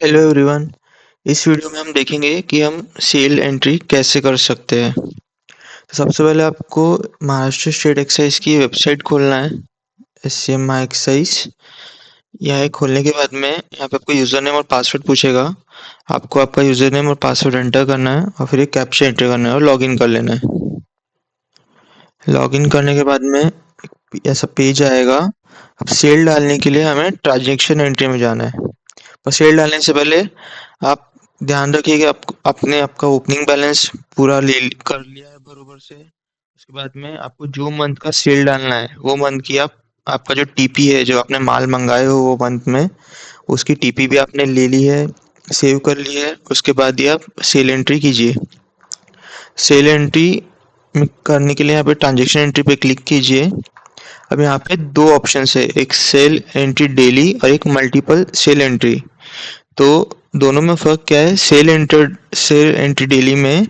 Hello everyone. इस video में हम देखेंगे कि हम सेल एंट्री कैसे कर सकते हैं। तो सबसे पहले आपको महाराष्ट्र स्टेट एक्साइज की वेबसाइट खोलना है। SCMI excise. यहाँ खोलने के बाद में यहाँ पे आपको यूज़र नेम और पासवर्ड पूछेगा। आपको आपका यूज़र नेम और पासवर्ड एंटर करना है और फिर एक कैप्चा एंटर करना है और लॉगिन कर लेना है। लॉगिन करने के बाद में ऐसा पेज आएगा। अब सेल डालने के लिए हमें ट्रांजैक्शन एंट्री में जाना है। पर सेल डालने से पहले आप ध्यान रखिए कि आपने आपका ओपनिंग बैलेंस पूरा ले कर लिया है बरोबर से। उसके बाद में आपको जो मंथ का सेल डालना है वो मंथ की आपका जो टीपी है, जो आपने माल मंगाए हो वो मंथ में, उसकी टीपी भी आपने ले ली है, सेव कर ली है। उसके बाद ही आप सेल एंट्री कीजिए। सेल एंट्री करने के लिए यहाँ पे ट्रांजेक्शन एंट्री पे क्लिक कीजिए। अब यहाँ पे दो ऑप्शन है, एक सेल एंट्री डेली और एक मल्टीपल सेल एंट्री। तो दोनों में फ़र्क क्या है? सेल एंट्री डेली में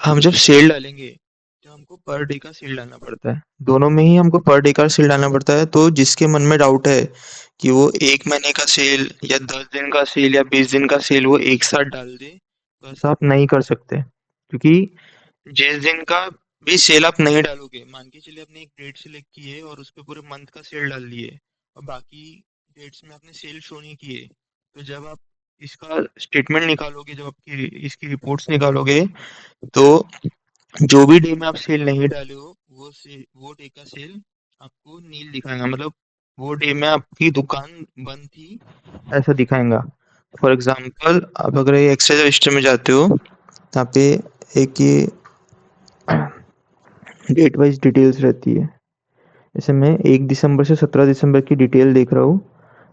हम जब सेल डालेंगे तो हमको पर डे का सेल डालना पड़ता है। दोनों में ही हमको पर डे का सेल डालना पड़ता है। तो जिसके मन में डाउट है कि वो 1 महीने का सेल या 10 दिन का सेल या 20 दिन का सेल वो एक साथ डाल दे, तो ऐसा आप नहीं कर सकते। क्योंकि जिस दिन का भी सेल आप नहीं डालोगे, मान के चलिए आपने एक डेट सेलेक्ट की है और उस पे पूरे मंथ का सेल डाल दिए और बाकी डेट्स में आपने सेल शो नहीं किए, तो जब आप इसका स्टेटमेंट निकालोगे, जब आपकी इसकी रिपोर्ट्स निकालोगे, तो जो भी डे में आप सेल नहीं डाले हो वो डे का सेल आपको नील दिखाएगा। मतलब वो डे में आपकी दुकान बंद थी ऐसा दिखाएगा। फॉर एग्जाम्पल आप अगर ये एक्सेल रजिस्टर में जाते हो, यहाँ पे एक ये डेट वाइज डिटेल्स रहती है। जैसे मैं 1 दिसंबर से 17 दिसंबर की डिटेल देख रहा हूँ,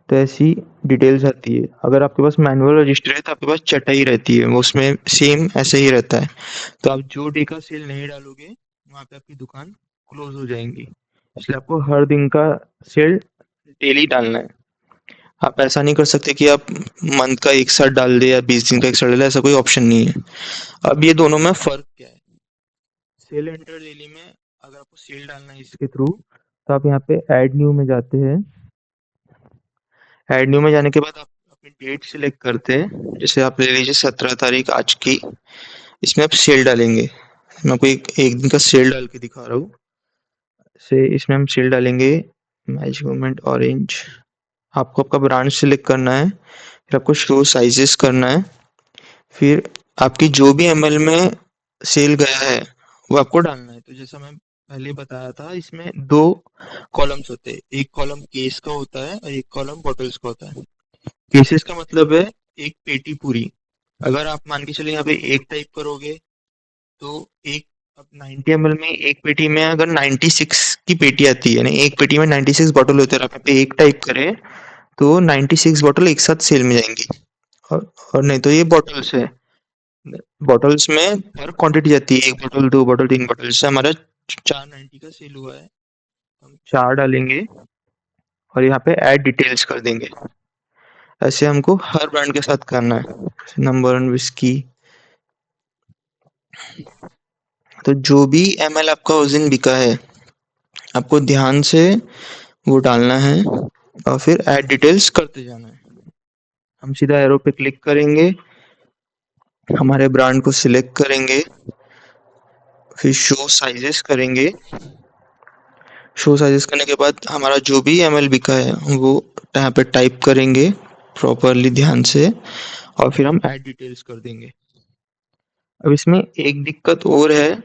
तो ऐसी डिटेल्स आती है। अगर आपके पास मैनुअल रजिस्टर है तो आपके पास चटाई रहती है, वो उसमें सेम ऐसे ही रहता है। तो आप जो डे का सेल नहीं डालोगे वहाँ पे आपकी दुकान क्लोज हो जाएंगी। इसलिए आपको हर दिन का सेल डेली डालना है। आप ऐसा नहीं कर सकते कि आप मंथ का एक साथ डाल दे या 20 दिन का एक साथ डाले, ऐसा कोई ऑप्शन नहीं है। अब ये दोनों में फर्क क्या है? सेल एंटर डेली में अगर आपको सेल डालना है इसके थ्रू, तो आप यहाँ पे ऐड न्यू में जाते हैं। ऐड न्यू में जाने के बाद आप अपनी डेट सिलेक्ट करते हैं। जैसे आप ले लीजिए 17 तारीख आज की। इसमें आप सेल डालेंगे। मैं आपको एक दिन का सेल डाल के दिखा रहा हूँ। से इसमें हम सेल डालेंगे मैजिक मोमेंट ऑरेंज। आपको आपका ब्रांड सिलेक्ट करना है, फिर आपको शो साइजेस करना है। फिर आपकी जो भी एमएल में सेल गया है वो आपको डालना है। तो जैसा मैं पहले बताया था, इसमें दो कॉलम्स होते हैं। एक कॉलम केस का होता है और एक कॉलम बॉटल्स का होता है। केसेस का मतलब है एक पेटी पूरी। अगर आप मान के चलिए यहाँ पे एक टाइप करोगे तो एक, अब 90 ml में एक पेटी में अगर 96 की पेटी आती है, यानी एक पेटी में 96 बॉटल होते हैं, आप यहाँ पे एक टाइप करें तो 96 बॉटल एक साथ सेल में जाएंगी। और, और नहीं तो ये बॉटल्स है। बॉटल्स में पर क्वांटिटी जाती है, 1 बॉटल 2 बॉटल 3 बॉटल। जैसे हमारा 490 का सेल हुआ है, हम 4 डालेंगे और यहाँ पे ऐड डिटेल्स कर देंगे। ऐसे हमको हर ब्रांड के साथ करना है। Number one whisky. तो जो भी एमएल आपका उस दिन बिका है, आपको ध्यान से वो डालना है और फिर ऐड डिटेल्स करते जाना है। हम सीधा एरो पे क्लिक करेंगे, हमारे ब्रांड को सिलेक्ट करेंगे, फिर शो साइजेस करेंगे। शो साइजेस करने के बाद हमारा जो भी एमएल बिका है वो यहाँ पे टाइप करेंगे प्रॉपरली ध्यान से, और फिर हम ऐड डिटेल्स कर देंगे। अब इसमें एक दिक्कत और है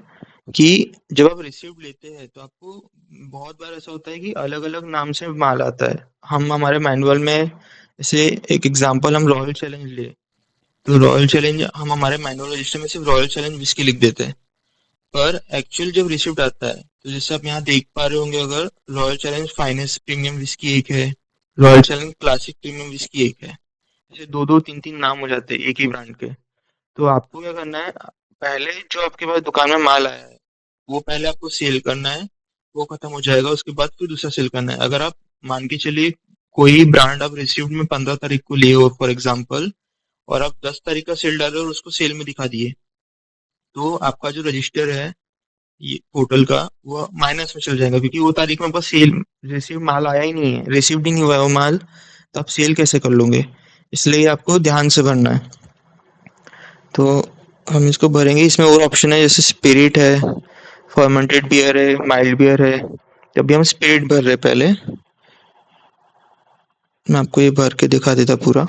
कि जब आप रिसिप्ट लेते हैं तो आपको बहुत बार ऐसा होता है कि अलग अलग नाम से माल आता है। हम हमारे मैनुअल में, जैसे एक एग्जांपल हम रॉयल चैलेंज ले, तो रॉयल चैलेंज हम हमारे मैनुअल रजिस्टर में सिर्फ रॉयल चैलेंज विस्की लिख देते हैं। पर एक्चुअल जब रिसिप्ट आता है तो जैसे आप यहाँ देख पा रहे होंगे, अगर royal challenge finest premium whisky एक है, royal challenge classic premium whisky एक है, जैसे दो दो तीन तीन नाम हो जाते हैं एक ही ब्रांड के। तो आपको क्या करना है, पहले जो आपके पास दुकान में माल आया है वो पहले आपको सेल करना है। वो खत्म हो जाएगा उसके बाद फिर दूसरा सेल करना है। अगर आप मान के चलिए कोई ब्रांड आप रिसीव्ड में 15 तारीख को लिए हो फॉर एग्जाम्पल, और आप 10 तारीख का सेल डाले और उसको सेल में दिखा दिए, तो आपका जो रजिस्टर है ये पोर्टल का, वो माइनस में चल जाएगा, क्योंकि वो तारीख में बस सेल रिसीव माल आया ही नहीं है, रिसीव्ड ही नहीं हुआ है वो माल। तो आप सेल कैसे कर लोगे? इसलिए आपको ध्यान से भरना है। तो हम इसको भरेंगे, इसमें और ऑप्शन है जैसे स्पिरिट है, फर्मेंटेड बियर है, माइल्ड बियर है। अभी हम स्पिरिट भर रहे हैं पहले। मैं आपको ये भर के दिखा देता पूरा।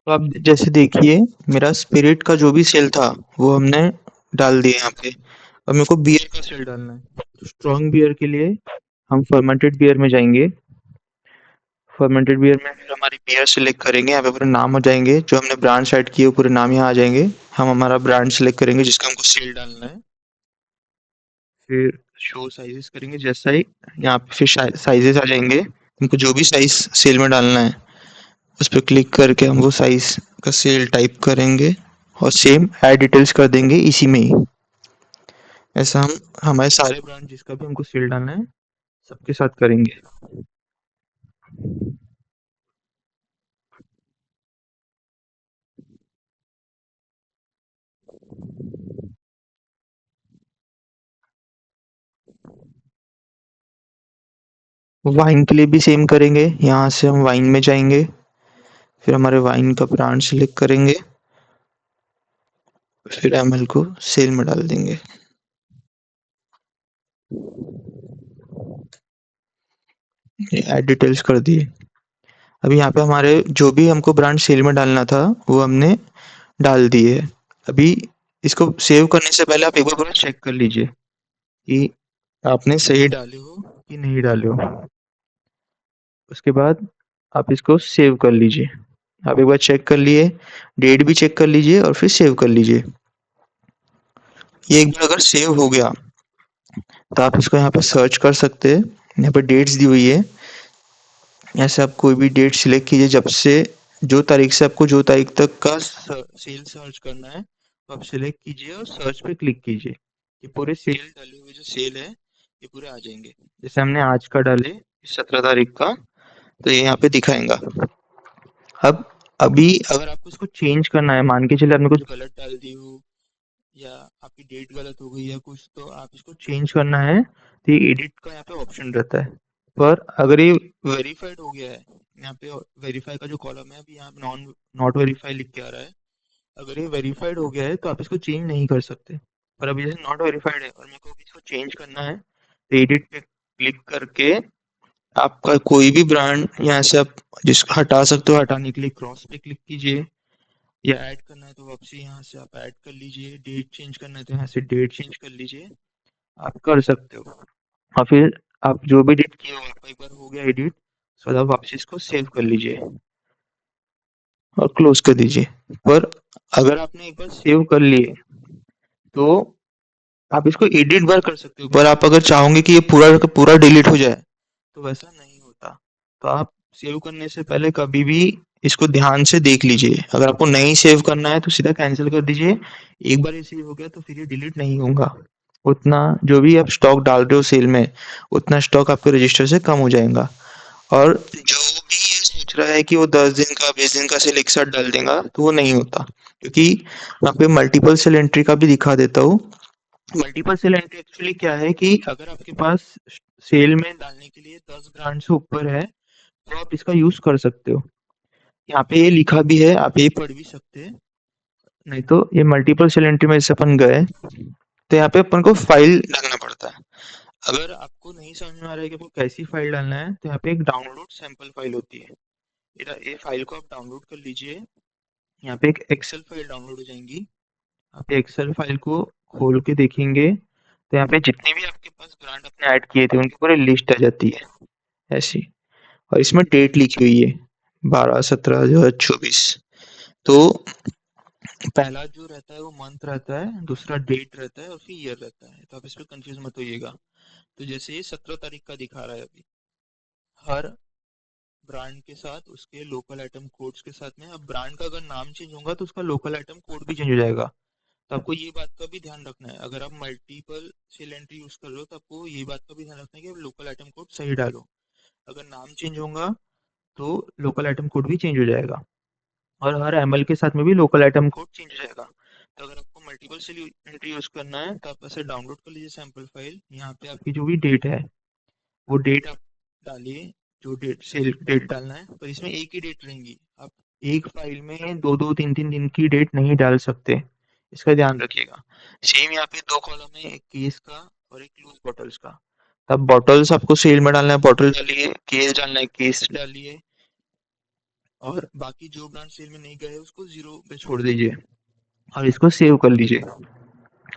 तो आप जैसे देखिए, मेरा स्पिरिट का जो भी सेल था वो हमने डाल दिया यहाँ पे। अब मेरे को बियर का सेल डालना है। तो स्ट्रॉन्ग बियर के लिए हम फर्मेंटेड बियर में जाएंगे। फर्मेंटेड बियर में फिर हमारी बियर सेलेक्ट करेंगे, यहाँ पे पूरे नाम हो जाएंगे, जो हमने ब्रांड सेट किए वो पूरे नाम यहाँ आ जाएंगे। हम हमारा ब्रांड सेलेक्ट करेंगे जिसका हमको सेल डालना है। फिर शो साइजेस करेंगे, जैसा ही यहाँ पे फिर साइजेस आ जाएंगे, हमको जो भी साइज सेल में डालना है उस पर क्लिक करके हम वो साइज का सेल टाइप करेंगे और सेम ऐड डिटेल्स कर देंगे इसी में ही। ऐसा हम हमारे सारे ब्रांड जिसका भी हमको सेल डालना है सबके साथ करेंगे। वाइन के लिए भी सेम करेंगे, यहाँ से हम वाइन में जाएंगे, फिर हमारे वाइन का ब्रांड सेलेक्ट करेंगे, फिर एमएल को सेल में डाल देंगे। ये ऐड डिटेल्स कर दिए। अभी यहाँ पे हमारे जो भी हमको ब्रांड सेल में डालना था वो हमने डाल दिए। अभी इसको सेव करने से पहले आप एक बार पूरा चेक कर लीजिए कि आपने सही डाले हो कि नहीं डाले हो। उसके बाद आप इसको सेव कर लीजिए। आप एक बार चेक कर लिए, डेट भी चेक कर लीजिए और फिर सेव कर लीजिए। ये एक बार अगर सेव हो गया तो आप इसको यहाँ पे सर्च कर सकते हैं। यहाँ पे डेट्स दी हुई है, ऐसे आप कोई भी डेट सिलेक्ट कीजिए, जब से जो तारीख से आपको जो तारीख तक का सेल सर्च करना है तो आप सिलेक्ट कीजिए और सर्च पे क्लिक कीजिए। ये पूरे सेल डाले हुए जो सेल है ये पूरे आ जाएंगे। जैसे हमने आज का डाले 17 तारीख का, तो ये यहाँ पे दिखाएगा। अब अभी अगर आपको इसको चेंज करना है, मान के चलिए आपने कुछ गलत डाल दी हो या आपकी डेट गलत हो गई या कुछ, तो आप इसको चेंज करना है तो ये एडिट का यहाँ पे ऑप्शन रहता है। पर अगर ये वेरीफाइड हो गया है, यहाँ पे वेरीफाई का जो कॉलम है अभी यहाँ पे नॉट वेरीफाई लिख के आ रहा है। अगर ये वेरीफाइड हो गया है तो आप इसको चेंज नहीं कर सकते। पर अभी जैसे नॉट वेरीफाइड है और मेरे को अभी इसको चेंज करना है, तो एडिट पे क्लिक करके आपका कोई भी ब्रांड यहाँ से आप जिसको हटा सकते हो, हटाने के लिए क्रॉस पे क्लिक कीजिए, या ऐड करना है तो वापसी यहाँ से आप ऐड कर लीजिए, डेट चेंज करना है तो यहाँ से डेट चेंज कर लीजिए, आप कर सकते हो। और फिर आप जो भी एडिट किए हो, आपका एक बार हो गया एडिट, उसके बाद आप वापस इसको सेव कर लीजिए और क्लोज कर दीजिए। पर अगर आपने एक बार सेव कर लिए तो आप इसको एडिट बार कर सकते हो, पर आप अगर चाहोगे कि ये पूरा का पूरा डिलीट हो जाए तो वैसा नहीं होता। तो आप सेव करने से पहले कभी भी इसको ध्यान से देख लीजिए। अगर आपको नहीं सेव करना है तो सीधा कैंसिल कर दीजिए। एक बार ये सेव हो गया तो फिर ये डिलीट नहीं होगा। उतना जो भी आप स्टॉक डाल रहे हो सेल में, उतना स्टॉक आपके रजिस्टर से कम हो जाएगा। और जो भी ये सोच रहा है कि वो 10 दिन का 20 दिन का सेल एक साथ डाल देगा, तो वो नहीं होता, क्योंकि यहाँ पे मल्टीपल सेल एंट्री का भी दिखा देता हूँ। मल्टीपल सेल एंट्री एक्चुअली क्या है कि अगर आपके पास सेल में डालने के लिए 10 ब्रांड से ऊपर है तो आप इसका यूज कर सकते हो। यहाँ पे ये लिखा भी है, आप ये पढ़ भी सकते हैं। नहीं तो ये मल्टीपल सेल एंट्री में जैसे अपन गए तो यहाँ पे अपन को फाइल डालना पड़ता है। अगर आपको नहीं समझ में आ रहा है कि आपको कैसी फाइल डालना है तो यहाँ पे एक डाउनलोड सैंपल फाइल होती है। ये फाइल को आप डाउनलोड कर लीजिए। यहाँ पे एक एक्सेल फाइल डाउनलोड हो जाएंगी। आप एक्सेल फाइल को खोल के देखेंगे तो यहाँ पे जितने भी आपके पास ब्रांड आपने ऐड किए थे उनकी पूरी लिस्ट आ जाती है ऐसी। और इसमें डेट लिखी हुई है 12/17/2024। तो पहला जो रहता है वो मंथ रहता है, दूसरा डेट रहता है और फिर ईयर रहता है। तो आप इस पे कंफ्यूज मत होइएगा। तो जैसे ये 17 तारीख का दिखा रहा है अभी, हर ब्रांड के साथ उसके लोकल आइटम कोड्स के साथ में। अब ब्रांड का अगर नाम चेंज होगा तो उसका लोकल आइटम कोड भी चेंज हो जाएगा। तो आपको ये बात का भी ध्यान रखना है, अगर आप मल्टीपल सेल एंट्री यूज कर रहे हो तो आपको ये बात का भी ध्यान रखना है कि आप लोकल आइटम कोड सही डालो। अगर नाम चेंज होगा तो लोकल आइटम कोड भी चेंज हो जाएगा और हर एमएल के साथ में भी लोकल आइटम कोड चेंज हो जाएगा। तो अगर आपको मल्टीपल सेल एंट्री यूज करना है तो आप ऐसे डाउनलोड कर लीजिए सैंपल फाइल। यहाँ पे आपकी जो भी डेट है वो डेट आप डालिए, जो डेट सेल डेट डालना है। पर इसमें एक ही डेट रहेंगी, आप एक फाइल में दो दो तीन तीन दिन की डेट नहीं डाल सकते, इसका ध्यान रखिएगा। सेम यहाँ पे दो कॉलम है, एक केस का और एक लूज बॉटल्स का। तब बॉटल्स आपको सेल में डालना है बॉटल डालिए, केस डालना है केस डालिए, और बाकी जो ब्रांड सेल में नहीं गए उसको जीरो पे छोड़ दीजिए और इसको सेव कर लीजिए।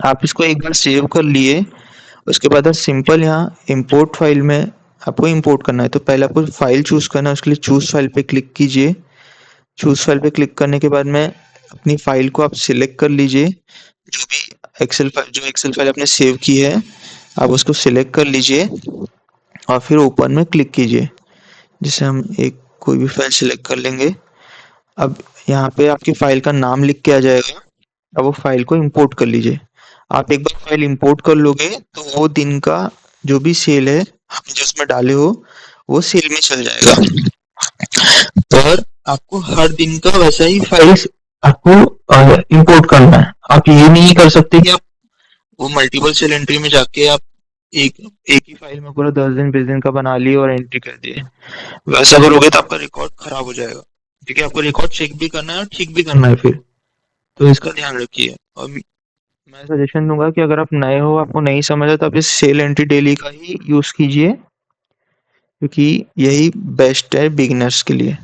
आप इसको एक बार सेव कर लिए उसके बाद आप सिंपल यहाँ इंपोर्ट फाइल में आपको इंपोर्ट करना है। तो पहले आपको फाइल चूज करना है, उसके लिए चूज फाइल पे क्लिक कीजिए। चूज फाइल पे क्लिक करने के बाद में अपनी फाइल को आप सिलेक्ट कर लीजिए। जो भी एक्सेल फाइल आपने सेव की है आप उसको सिलेक्ट कर लीजिए और फिर ओपन में क्लिक कीजिए। जिसे हम एक कोई भी फाइल सिलेक्ट कर लेंगे। अब यहाँ पे आपकी फाइल का नाम लिख के आ जाएगा। अब वो फाइल को इंपोर्ट कर लीजिए। आप एक बार फाइल इंपोर्ट कर लोगे तो वो दिन का जो भी सेल है आपने जो उसमें डाले हो वो सेल में चल जाएगा। पर आपको हर दिन का वैसा ही फाइल आपको इंपोर्ट करना है। आप ये नहीं कर सकते कि आप वो मल्टीपल सेल एंट्री में जाके आप एक एक ही फाइल में पूरा 10 दिन 20 दिन का बना लिए और एंट्री कर दिए। वैसा करोगे तो आपका रिकॉर्ड खराब हो जाएगा, क्योंकि आपको रिकॉर्ड चेक भी करना है और ठीक भी करना है फिर। तो इसका ध्यान रखिए। और मैं सजेशन दूंगा कि अगर आप नए हो, आपको नहीं समझ है, तो आप इस सेल एंट्री डेली का ही यूज कीजिए, क्योंकि यही बेस्ट है बिगिनर्स के लिए।